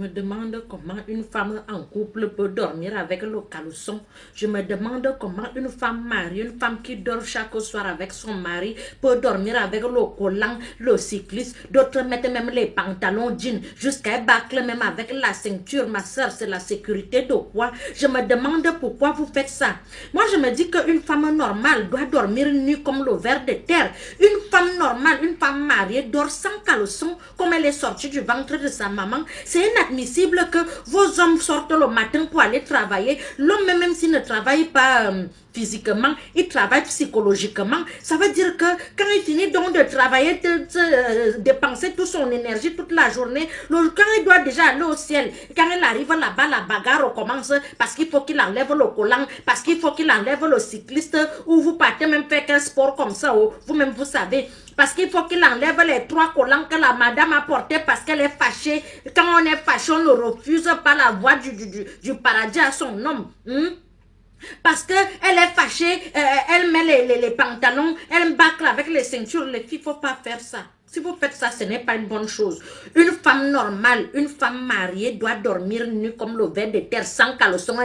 demande comment une femme en couple peut dormir avec le caleçon. Je me demande comment une femme mariée, une femme qui dort chaque soir avec son mari, peut dormir avec le collant, le cycliste. D'autres mettent même les pantalons jeans jusqu'à bâcle même avec la ceinture. Ma soeur, c'est la sécurité de quoi? Je me demande pourquoi vous faites ça. Moi, je me dis qu'une femme normale doit dormir nue comme le ver de terre. Une femme normale, une femme mariée dort sans caleçon comme elle est sortie du ventre de sa maman. C'est inadmissible que vos hommes sortent le matin pour aller travailler. L'homme, même s'il ne travaille pas physiquement, il travaille psychologiquement. Ça veut dire que quand il finit donc de travailler, de dépenser toute son énergie toute la journée, quand il doit déjà aller au ciel, quand il arrive là-bas, la bagarre recommence parce qu'il faut qu'il enlève le collant, parce qu'il faut qu'il enlève le cycliste, ou vous partez même faire un sport comme ça, vous-même vous savez. Parce qu'il faut qu'il enlève les 3 collants que la madame a portés parce qu'elle est fâchée. Quand on est fâché, on ne refuse pas la voix du paradis à son homme. Parce qu'elle est fâchée, elle met les pantalons, elle bâcle avec les ceintures. Les filles, il ne faut pas faire ça. Si vous faites ça, ce n'est pas une bonne chose. Une femme normale, une femme mariée doit dormir nue comme le ver de terre, sans caleçon.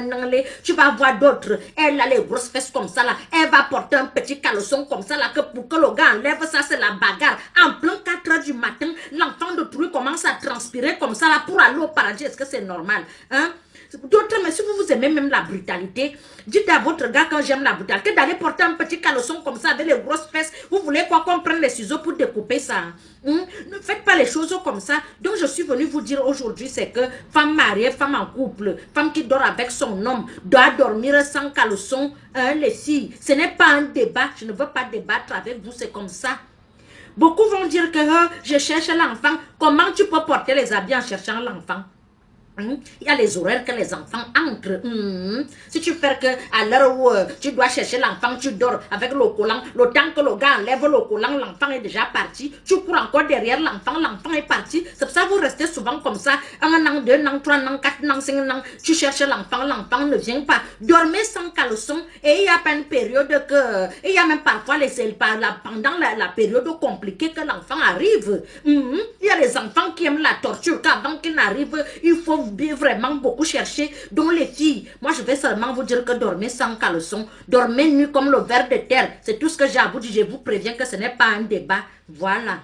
Tu vas voir d'autres. Elle a les grosses fesses comme ça là. Elle va porter un petit caleçon comme ça là. Que pour que le gars enlève ça, c'est la bagarre. En plein 4 heures du matin, l'enfant de Trouille commence à transpirer comme ça là pour aller au paradis. Est-ce que c'est normal? Hein? D'autres, mais si vous aimez même la brutalité, dites à votre gars quand j'aime la brutalité, d'aller porter un petit caleçon comme ça avec les grosses fesses. Vous voulez quoi qu'on prenne les ciseaux pour découper ça? Ne faites pas les choses comme ça. Donc je suis venue vous dire aujourd'hui, c'est que femme mariée, femme en couple, femme qui dort avec son homme, doit dormir sans caleçon, les filles. Ce n'est pas un débat, je ne veux pas débattre avec vous, c'est comme ça. Beaucoup vont dire que je cherche l'enfant. Comment tu peux porter les habits en cherchant l'enfant? Il y a les horaires que les enfants entrent. Si tu fais que à l'heure où tu dois chercher l'enfant, tu dors avec le collant. Le temps que le gars enlève le collant, l'enfant est déjà parti. Tu cours encore derrière l'enfant est parti. C'est pour ça que vous restez souvent comme ça. 1 an, 2 ans, 3 ans, 4 ans, 5 ans. Tu cherches l'enfant ne vient pas. Dormez sans caleçon. Et il y a pas une période que... il y a même parfois pendant la période compliquée que l'enfant arrive. Il y a les enfants qui aiment la torture. Qu'avant qu'il n'arrive, il faut vraiment beaucoup chercher. Donc les filles, moi je vais seulement vous dire que dormez sans caleçon, dormez nu comme le ver de terre. C'est tout ce que j'ai à vous dire. Je vous préviens que ce n'est pas un débat. Voilà.